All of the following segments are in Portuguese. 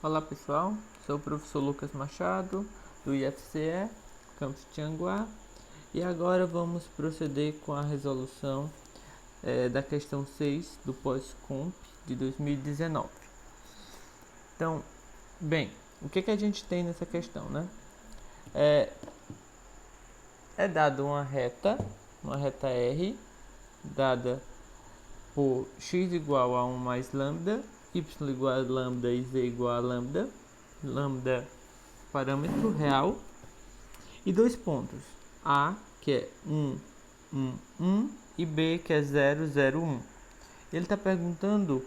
Olá pessoal, sou o professor Lucas Machado, do IFCE, campus Tianguá, e agora vamos proceder com a resolução da questão 6 do pós-comp de 2019. Então, bem, o que a gente tem nessa questão, né? É dado uma reta R, dada por x igual a 1 mais lambda, y igual a lambda e z igual a lambda, lambda parâmetro real, e dois pontos, A, que é 1, 1, 1, e B, que é 0, 0, 1. Ele está perguntando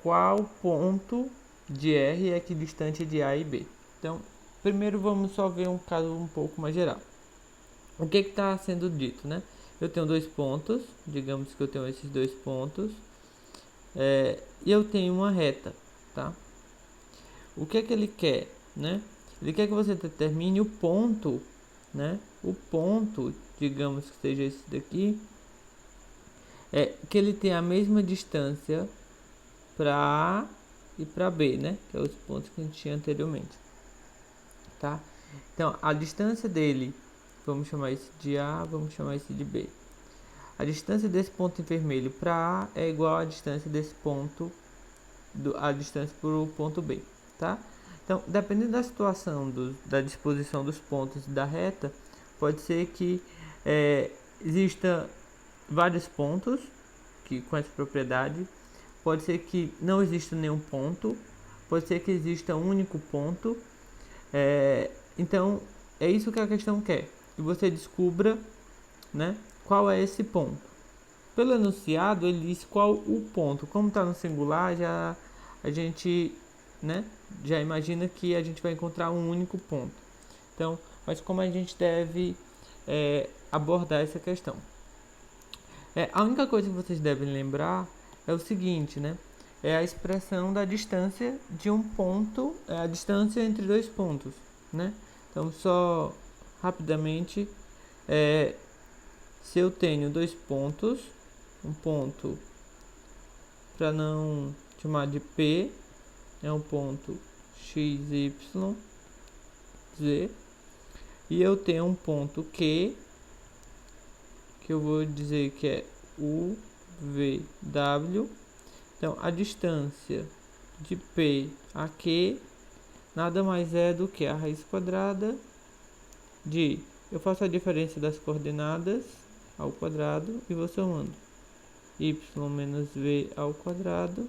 qual ponto de R é equidistante de A e B. Então, primeiro vamos só ver um caso um pouco mais geral. O que está sendo dito, né? Eu tenho dois pontos, digamos que eu tenho esses dois pontos, e eu tenho uma reta, tá? O que ele quer, né? Ele quer que você determine o ponto, né? O ponto, digamos que seja esse daqui, que ele tem a mesma distância para A e para B, né? Que é os pontos que a gente tinha anteriormente, tá? Então, a distância dele, vamos chamar esse de A, vamos chamar esse de B. A distância desse ponto em vermelho para A é igual à distância desse ponto, a distância para o ponto B, tá? Então, dependendo da situação, da disposição dos pontos da reta, pode ser que exista vários pontos com essa propriedade, pode ser que não exista nenhum ponto, pode ser que exista um único ponto. Então, é isso que a questão quer, que você descubra, né, qual é esse ponto. Pelo enunciado, ele diz qual o ponto. Como está no singular, a gente, né, já imagina que a gente vai encontrar um único ponto. Então, mas como a gente deve abordar essa questão? A única coisa que vocês devem lembrar é o seguinte, né? É a expressão da distância de um ponto, a distância entre dois pontos, né? Então, só rapidamente, se eu tenho dois pontos, um ponto, para não chamar de P, é um ponto x, y, z, e eu tenho um ponto Q, que eu vou dizer que é U, V, W. Então, a distância de P a Q nada mais é do que a raiz quadrada de... Eu faço a diferença das coordenadas ao quadrado e vou somando y menos v ao quadrado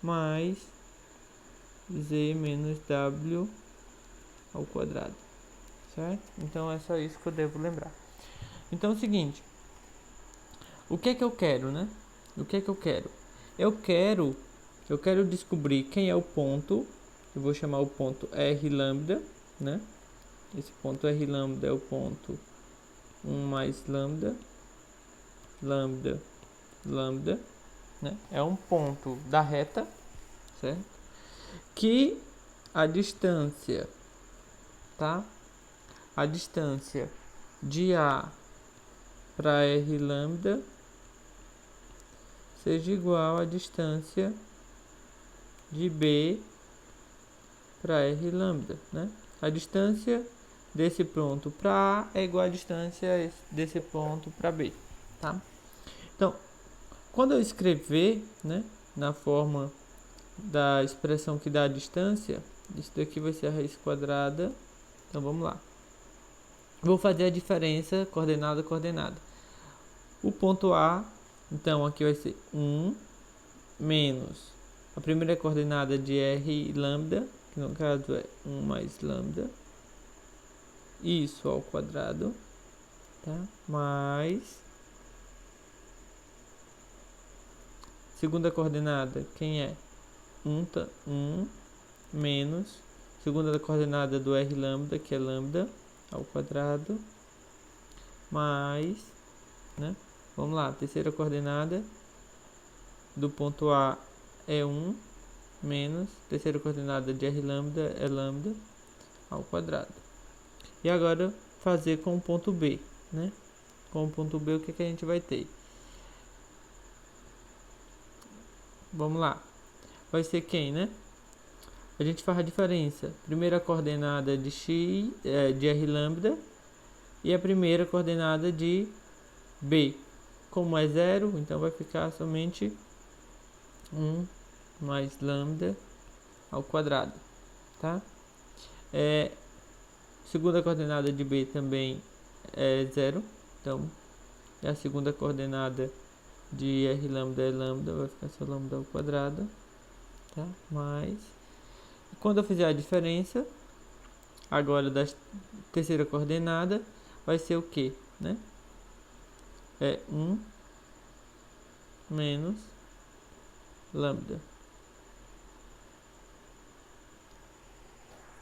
mais z menos w ao quadrado, certo? Então é só isso que eu devo lembrar. Então é o seguinte, o que eu quero, né? O que eu quero? Eu quero descobrir quem é o ponto. Eu vou chamar o ponto R lambda, né? Esse ponto R lambda é o ponto 1 mais lambda, lambda, lambda, né? É um ponto da reta, certo? Que a distância, tá? A distância de A para R lambda seja igual à distância de B para R lambda, né? A distância desse ponto para A é igual à distância desse ponto para B, tá? Então, quando eu escrever, né, na forma da expressão que dá a distância, isso daqui vai ser a raiz quadrada. Então, vamos lá. Vou fazer a diferença coordenada, coordenada. O ponto A, então, aqui vai ser 1 menos a primeira coordenada de R lambda, que no caso é 1 mais lambda, isso ao quadrado, tá? Mais segunda coordenada, quem é? 1 menos segunda coordenada do R lambda, que é lambda ao quadrado, mais, né? Vamos lá, terceira coordenada do ponto A é 1 menos terceira coordenada de R lambda é lambda ao quadrado. E agora fazer com o ponto B, né? Com o ponto B, o que a gente vai ter? Vamos lá. Vai ser quem, né? a gente faz a diferença. Primeira coordenada de x, de r lambda, e a primeira coordenada de b. Como é 0, então vai ficar somente 1 mais lambda ao quadrado, tá? Segunda coordenada de b também é 0, então a segunda coordenada de r lambda é lambda, vai ficar só lambda ao quadrado, tá? Mais, quando eu fizer a diferença agora da terceira coordenada, vai ser o que, né? É 1 menos lambda,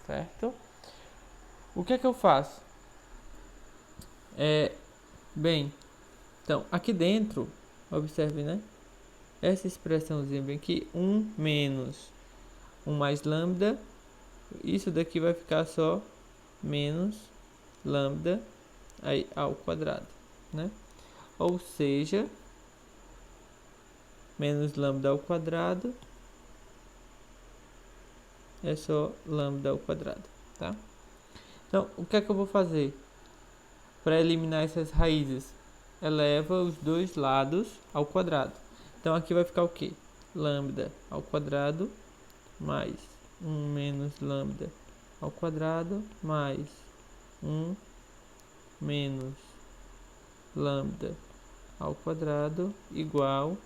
certo? O que é que eu faço? Bem, então aqui dentro, observe, né? Essa expressãozinha bem aqui, 1 menos 1 mais lambda, isso daqui vai ficar só menos lambda aí ao quadrado, né? Ou seja, menos lambda ao quadrado é só lambda ao quadrado, tá? Então, o que é que eu vou fazer para eliminar essas raízes? Eleva os dois lados ao quadrado. Então, aqui vai ficar o quê? Lambda ao quadrado mais 1 menos lambda ao quadrado mais 1 menos lambda ao quadrado igual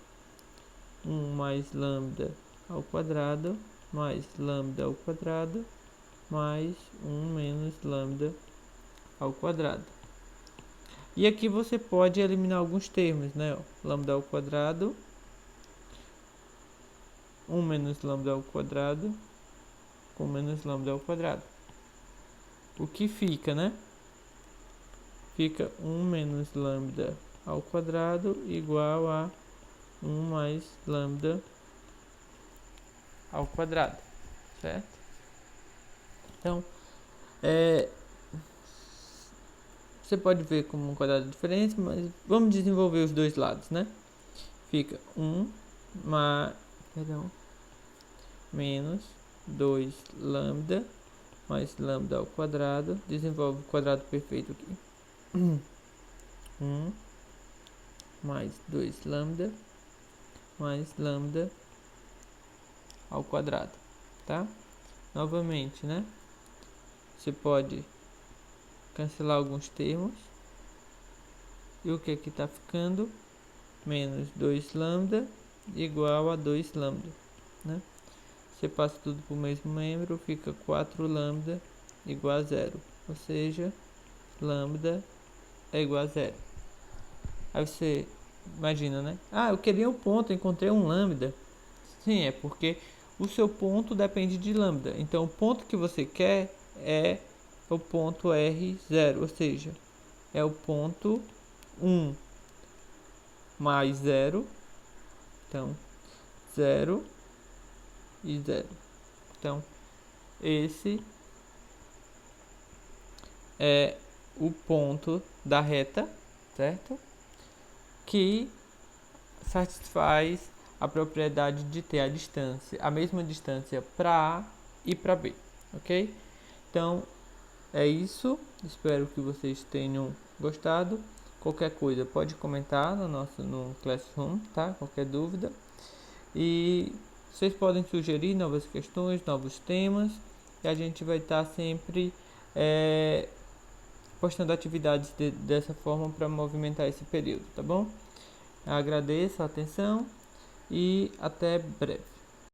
1 mais lambda ao quadrado mais lambda ao quadrado mais 1 menos lambda ao quadrado. E aqui você pode eliminar alguns termos, né? Lambda ao quadrado, 1 menos lambda ao quadrado com menos lambda ao quadrado. O que fica, né? Fica 1 menos lambda ao quadrado igual a 1 mais lambda ao quadrado, certo? Então, você pode ver como um quadrado diferente, mas vamos desenvolver os dois lados, né? Fica 1 menos 2 lambda mais lambda ao quadrado. Desenvolve o quadrado perfeito aqui. 1 mais 2 lambda mais lambda ao quadrado, tá? Novamente, né? Você pode cancelar alguns termos. E o que está ficando? Menos 2 lambda igual a 2 lambda, né? Você passa tudo para o mesmo membro, fica 4 lambda igual a 0. Ou seja, lambda é igual a 0. Aí você imagina, né? Ah, eu queria um ponto, encontrei um lambda. Sim, é porque o seu ponto depende de lambda. Então, o ponto que você quer é o ponto R0, ou seja, é o ponto 1 mais 0. Então, 0 e 0. Então, esse é o ponto da reta, certo? Que satisfaz a propriedade de ter a distância, a mesma distância para A e para B, ok? Então, é isso. Espero que vocês tenham gostado. Qualquer coisa pode comentar no Classroom, tá? Qualquer dúvida. E vocês podem sugerir novas questões, novos temas. E a gente vai estar sempre postando atividades dessa forma para movimentar esse período, tá bom? Agradeço a atenção e até breve.